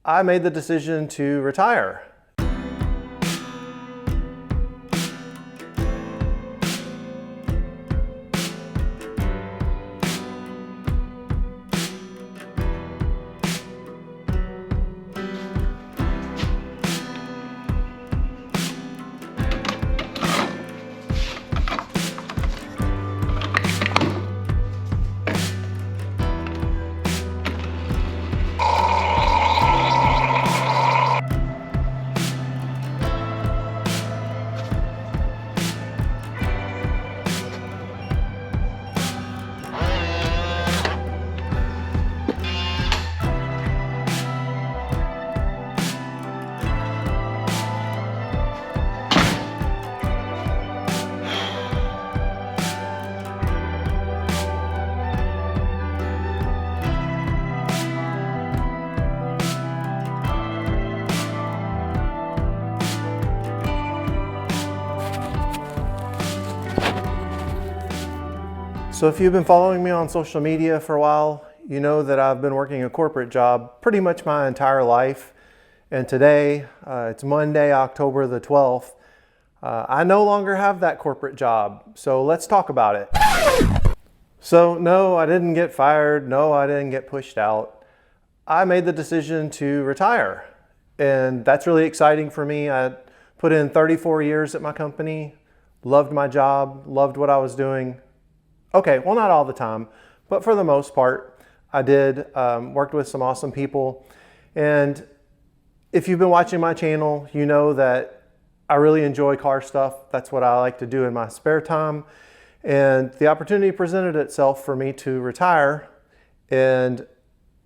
I made the decision to retire. So if you've been following me on social media for a while, you know that I've been working a corporate job pretty much my entire life. And today, it's Monday, October the 12th. I no longer have that corporate job. So let's talk about it. So no, I didn't get fired. No, I didn't get pushed out. I made the decision to retire. And that's really exciting for me. I put in 34 years at my company, loved my job, loved what I was doing. Okay, well, not all the time, but for the most part, I did. Worked with some awesome people. And if you've been watching my channel, you know that I really enjoy car stuff. That's what I like to do in my spare time. And the opportunity presented itself for me to retire, and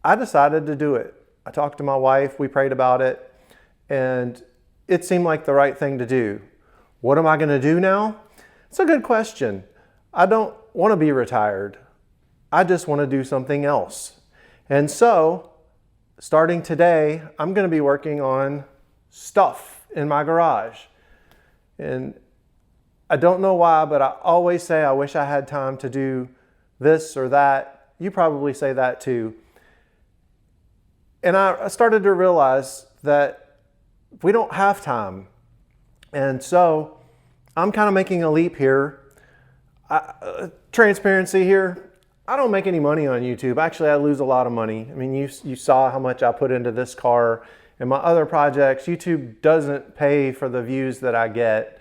I decided to do it. I talked to my wife, we prayed about it, and it seemed like the right thing to do. What am I going to do now? It's a good question. I don't want to be retired. I just want to do something else. And so, starting today, I'm going to be working on stuff in my garage. And I don't know why, but I always say I wish I had time to do this or that. You probably say that too. And I started to realize that we don't have time. And so, I'm kind of making a leap here. Transparency here, I don't make any money on YouTube. Actually, I lose a lot of money. I mean, you saw how much I put into this car and my other projects. YouTube doesn't pay for the views that I get.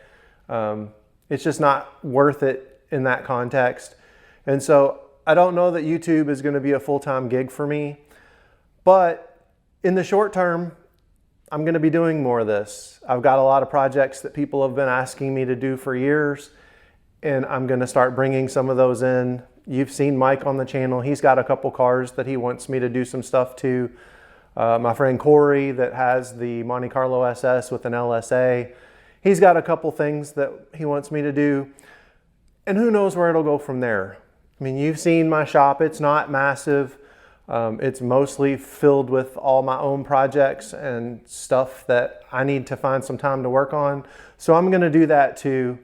It's just not worth it in that context. And so I don't know that YouTube is going to be a full-time gig for me. But in the short term, I'm going to be doing more of this. I've got a lot of projects that people have been asking me to do for years. And I'm going to start bringing some of those in. You've seen Mike on the channel. He's got a couple cars that he wants me to do some stuff to. My friend Corey that has the Monte Carlo SS with an LSA. He's got a couple things that he wants me to do. And who knows where it'll go from there. I mean, you've seen my shop. It's not massive. It's mostly filled with all my own projects and stuff that I need to find some time to work on. So I'm going to do that too.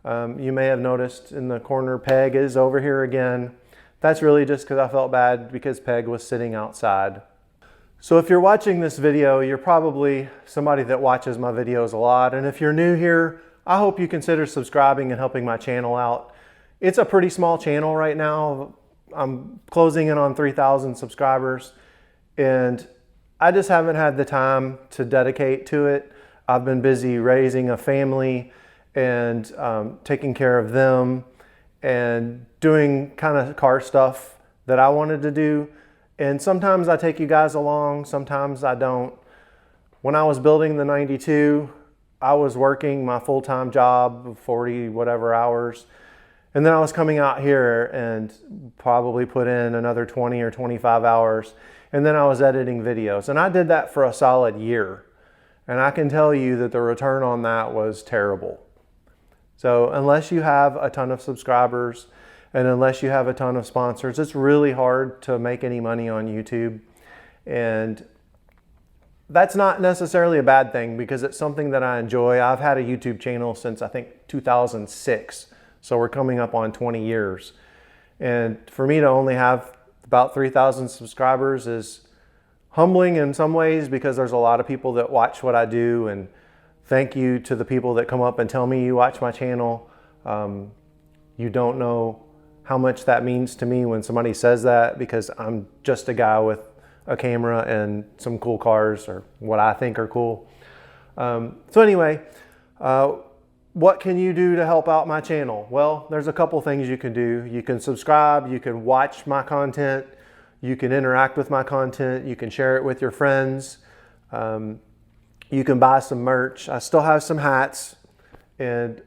You may have noticed in the corner, Peg is over here again. That's really just because I felt bad because Peg was sitting outside. So if you're watching this video, you're probably somebody that watches my videos a lot. And if you're new here, I hope you consider subscribing and helping my channel out. It's a pretty small channel right now. I'm closing in on 3,000 subscribers, and I just haven't had the time to dedicate to it. I've been busy raising a family and taking care of them and doing kind of car stuff that I wanted to do. And sometimes I take you guys along, sometimes I don't. When I was building the 92, I was working my full-time job of 40 whatever hours. And then I was coming out here and probably put in another 20 or 25 hours. And then I was editing videos. And I did that for a solid year. And I can tell you that the return on that was terrible. So unless you have a ton of subscribers and unless you have a ton of sponsors, it's really hard to make any money on YouTube. And that's not necessarily a bad thing because it's something that I enjoy. I've had a YouTube channel since I think 2006. So we're coming up on 20 years. And for me to only have about 3,000 subscribers is humbling in some ways because there's a lot of people that watch what I do, and thank you to the people that come up and tell me you watch my channel. You don't know how much that means to me when somebody says that, because I'm just a guy with a camera and some cool cars, or what I think are cool. So anyway, what can you do to help out my channel? Well, there's a couple things you can do. You can subscribe, you can watch my content, you can interact with my content, you can share it with your friends. You can buy some merch. I still have some hats, and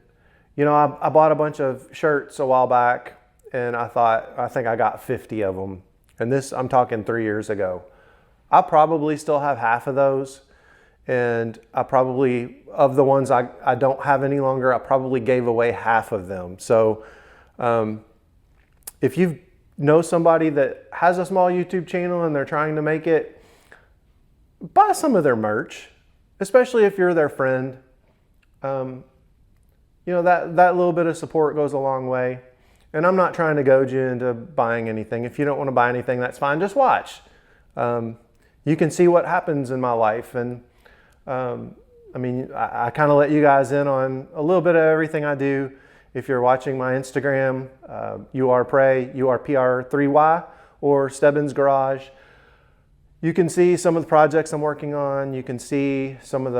you know, I bought a bunch of shirts a while back, and I think I got 50 of them. And this, I'm talking 3 years ago. I probably still have half of those. And I probably, of the ones I don't have any longer, I probably gave away half of them. So if you know somebody that has a small YouTube channel and they're trying to make it, buy some of their merch, especially if you're their friend. You know, that little bit of support goes a long way. And I'm not trying to goad you into buying anything. If you don't want to buy anything, that's fine. Just watch. You can see what happens in my life. And I mean, I kind of let you guys in on a little bit of everything I do. If you're watching my Instagram, URPray, URPR3Y, or Stebbins Garage, you can see some of the projects I'm working on. You can see some of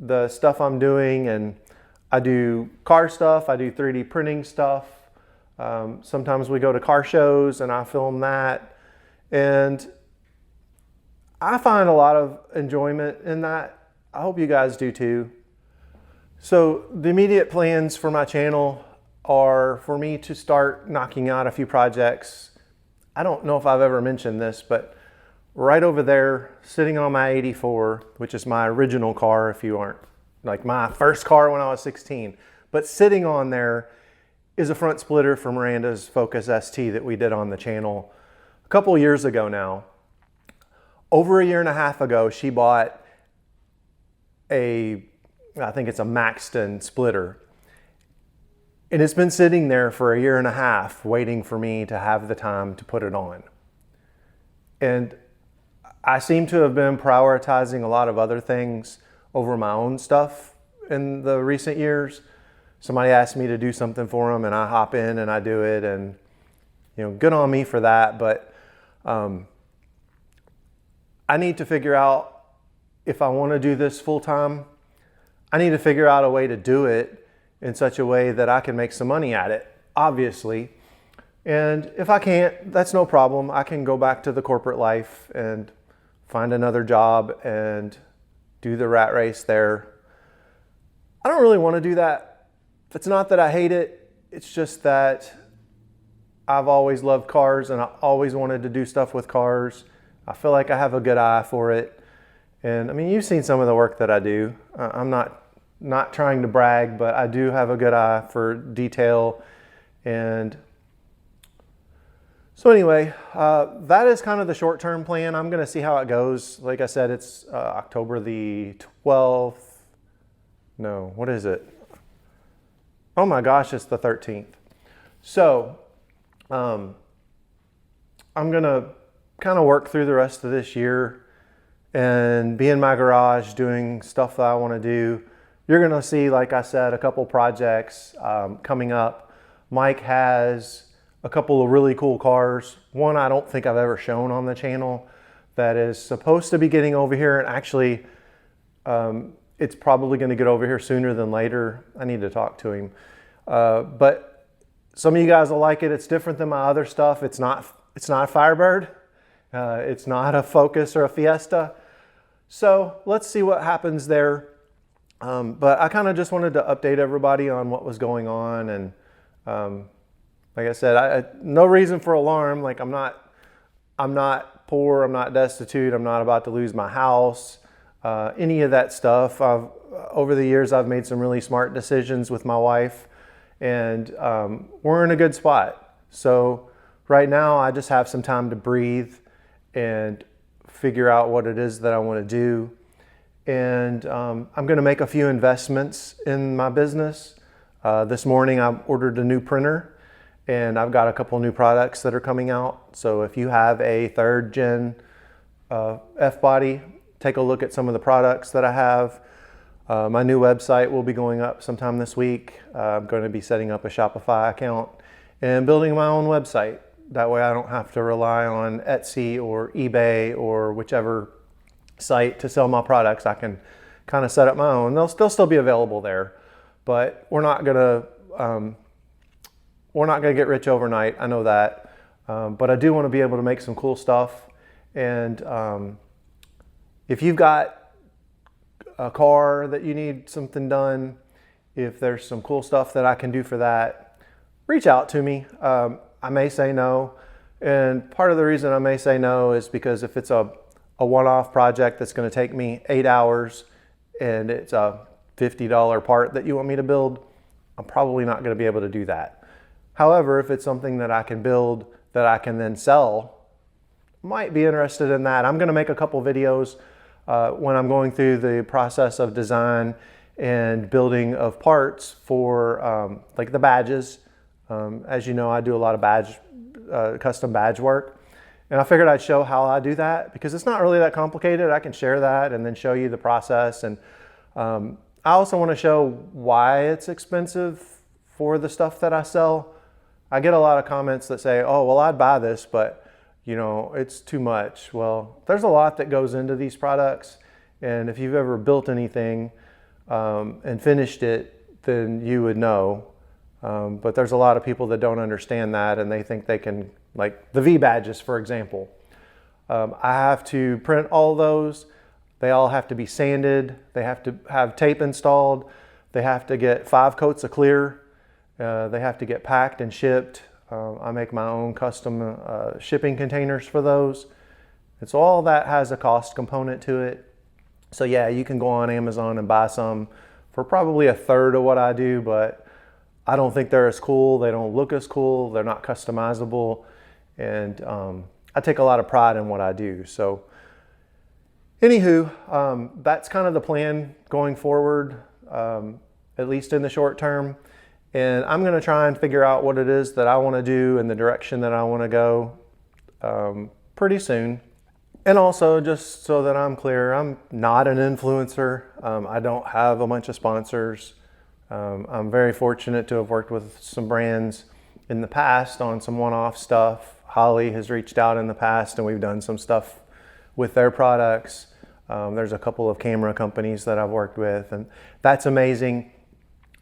the stuff I'm doing. And I do car stuff. I do 3D printing stuff. Sometimes we go to car shows and I film that. And I find a lot of enjoyment in that. I hope you guys do too. So the immediate plans for my channel are for me to start knocking out a few projects. I don't know if I've ever mentioned this, but right over there, sitting on my 84, which is my original car, if you aren't, like my first car when I was 16, but sitting on there is a front splitter for Miranda's Focus ST that we did on the channel a couple years ago now. Over a year and a half ago, she bought I think it's a Maxton splitter. And it's been sitting there for a year and a half waiting for me to have the time to put it on. And I seem to have been prioritizing a lot of other things over my own stuff in the recent years. Somebody asked me to do something for them and I hop in and I do it, and you know, good on me for that. But I need to figure out if I want to do this full time. I need to figure out a way to do it in such a way that I can make some money at it, obviously. And if I can't, that's no problem. I can go back to the corporate life and find another job and do the rat race there. I don't really want to do that. It's not that I hate it. It's just that I've always loved cars and I always wanted to do stuff with cars. I feel like I have a good eye for it. And I mean, you've seen some of the work that I do. I'm not trying to brag, but I do have a good eye for detail. And so anyway, that is kind of the short-term plan. I'm going to see how it goes. Like I said, it's October the 12th. No, what is it? Oh my gosh, it's the 13th. So I'm going to kind of work through the rest of this year and be in my garage doing stuff that I want to do. You're going to see, like I said, a couple projects coming up. Mike has a couple of really cool cars. One I don't think I've ever shown on the channel that is supposed to be getting over here, and actually it's probably going to get over here sooner than later. I need to talk to him. But some of you guys will like it. It's different than my other stuff. It's not a Firebird. It's not a Focus or a Fiesta. So let's see what happens there. But I kind of just wanted to update everybody on what was going on. And like I said, no reason for alarm. Like I'm not poor, I'm not destitute, I'm not about to lose my house, any of that stuff. Over the years, I've made some really smart decisions with my wife, and we're in a good spot. So right now, I just have some time to breathe and figure out what it is that I want to do. And I'm going to make a few investments in my business. This morning, I ordered a new printer, and I've got a couple new products that are coming out. So if you have a 3rd gen F-Body, take a look at some of the products that I have. My new website will be going up sometime this week. I'm going to be setting up a Shopify account and building my own website. That way I don't have to rely on Etsy or eBay or whichever site to sell my products. I can kind of set up my own. They'll still be available there, but we're not gonna get rich overnight. I know that, but I do want to be able to make some cool stuff. And if you've got a car that you need something done, if there's some cool stuff that I can do for that, reach out to me. I may say no, and part of the reason I may say no is because if it's a one-off project that's going to take me 8 hours and it's a $50 part that you want me to build, I'm probably not going to be able to do that. However, if it's something that I can build that I can then sell, might be interested in that. I'm going to make a couple videos when I'm going through the process of design and building of parts for like the badges. As you know, I do a lot of custom badge work, and I figured I'd show how I do that because it's not really that complicated. I can share that and then show you the process. And I also want to show why it's expensive for the stuff that I sell. I get a lot of comments that say, oh, well, I'd buy this, but you know, it's too much. Well, there's a lot that goes into these products. And if you've ever built anything and finished it, then you would know. But there's a lot of people that don't understand that, and they think they can, like the V badges, for example. I have to print all those. They all have to be sanded. They have to have tape installed. They have to get 5 coats of clear. They have to get packed and shipped. I make my own custom shipping containers for those. And so all that has a cost component to it. So yeah, you can go on Amazon and buy some for probably 1/3 of what I do, but I don't think they're as cool. They don't look as cool. They're not customizable. And I take a lot of pride in what I do. So anywho, that's kind of the plan going forward, at least in the short term. And I'm going to try and figure out what it is that I want to do and the direction that I want to go pretty soon. And also, just so that I'm clear, I'm not an influencer. I don't have a bunch of sponsors. I'm very fortunate to have worked with some brands in the past on some one-off stuff. Holley has reached out in the past and we've done some stuff with their products. There's a couple of camera companies that I've worked with, and that's amazing.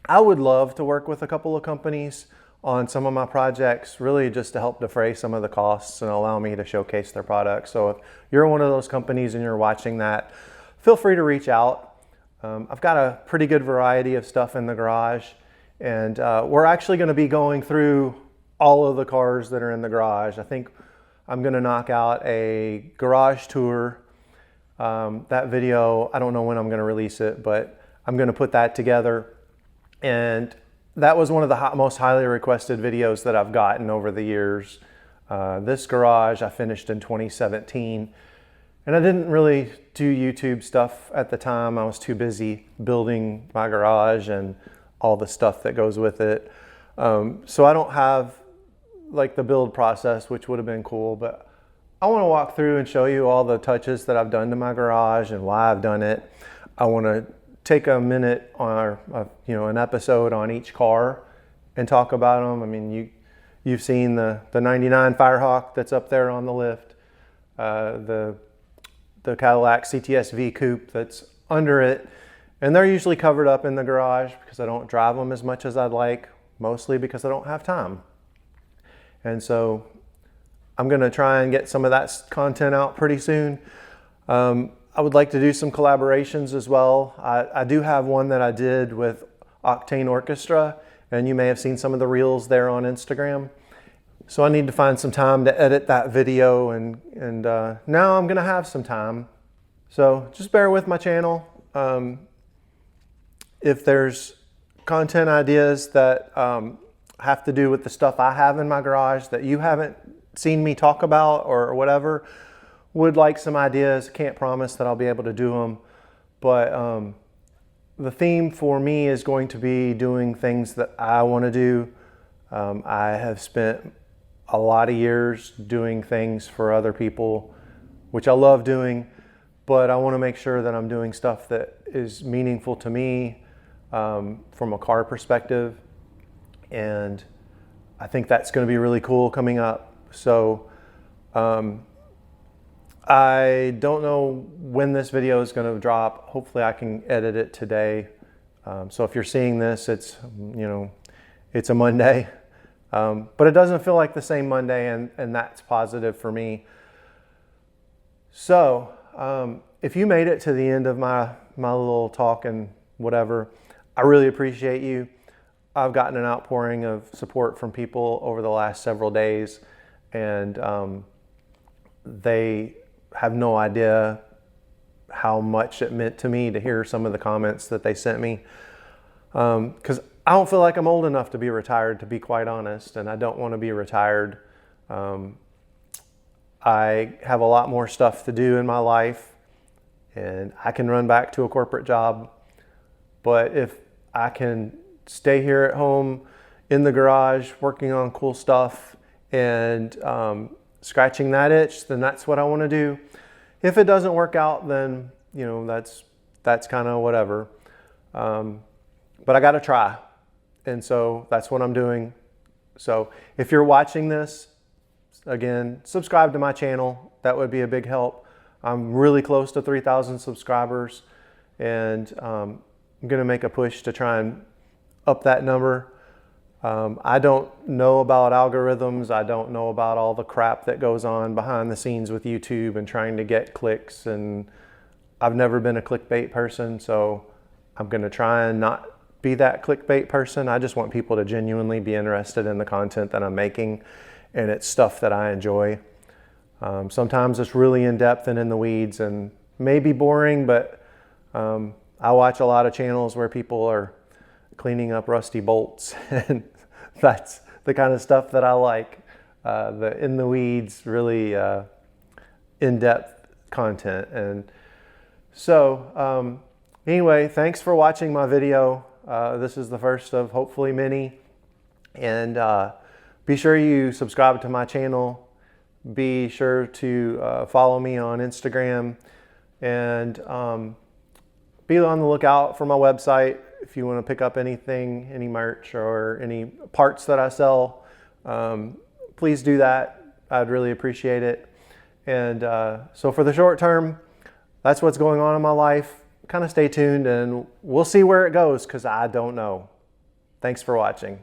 I would love to work with a couple of companies on some of my projects, really just to help defray some of the costs and allow me to showcase their products. So if you're one of those companies and you're watching that, feel free to reach out. I've got a pretty good variety of stuff in the garage, and we're actually going to be going through all of the cars that are in the garage. I think I'm going to knock out a garage tour. That video, I don't know when I'm going to release it, but I'm going to put that together. And that was one of the most highly requested videos that I've gotten over the years. This garage I finished in 2017. And I didn't really do YouTube stuff at the time. I was too busy building my garage and all the stuff that goes with it. So I don't have like the build process, which would have been cool, but I want to walk through and show you all the touches that I've done to my garage and why I've done it. I want to take a minute on an episode on each car and talk about them. I mean, you've seen the 99 Firehawk that's up there on the lift, the Cadillac CTS-V coupe that's under it, and they're usually covered up in the garage because I don't drive them as much as I'd like, mostly because I don't have time. And so I'm going to try and get some of that content out pretty soon. I would like to do some collaborations as well. I do have one that I did with Octane Orchestra, and you may have seen some of the reels there on Instagram. So I need to find some time to edit that video, and now I'm gonna have some time. So just bear with my channel. If there's content ideas that have to do with the stuff I have in my garage that you haven't seen me talk about or whatever, would like some ideas. Can't promise that I'll be able to do them, but the theme for me is going to be doing things that I want to do. I have spent a lot of years doing things for other people which I love doing, but I want to make sure that I'm doing stuff that is meaningful to me from a car perspective. And I think that's going to be really cool coming up. So I don't know when this video is going to drop. Hopefully I can edit it today. So if you're seeing this, it's, it's a Monday. But it doesn't feel like the same Monday, and that's positive for me. So if you made it to the end of my little talk and whatever, I really appreciate you. I've gotten an outpouring of support from people over the last several days, and they have no idea how much it meant to me to hear some of the comments that they sent me. Because I don't feel like I'm old enough to be retired, to be quite honest, and I don't want to be retired. I have a lot more stuff to do in my life, and I can run back to a corporate job. But if I can stay here at home in the garage working on cool stuff and scratching that itch, then that's what I want to do. If it doesn't work out, then that's kind of whatever. But I got to try, and so that's what I'm doing. So if you're watching this, again, subscribe to my channel. That would be a big help. I'm really close to 3,000 subscribers, and I'm going to make a push to try and up that number. I don't know about algorithms. I don't know about all the crap that goes on behind the scenes with YouTube and trying to get clicks, and I've never been a clickbait person, so I'm going to try and not be that clickbait person. I just want people to genuinely be interested in the content that I'm making, and it's stuff that I enjoy. Sometimes it's really in-depth and in the weeds and maybe boring, but I watch a lot of channels where people are cleaning up rusty bolts, and that's the kind of stuff that I like. The in the weeds, really in-depth content. And so anyway, thanks for watching my video. This is the first of hopefully many, and be sure you subscribe to my channel. Be sure to follow me on Instagram, and be on the lookout for my website. If you want to pick up anything, any merch or any parts that I sell, please do that. I'd really appreciate it. And so for the short term, that's what's going on in my life. Kind of stay tuned, and we'll see where it goes, because I don't know. Thanks for watching.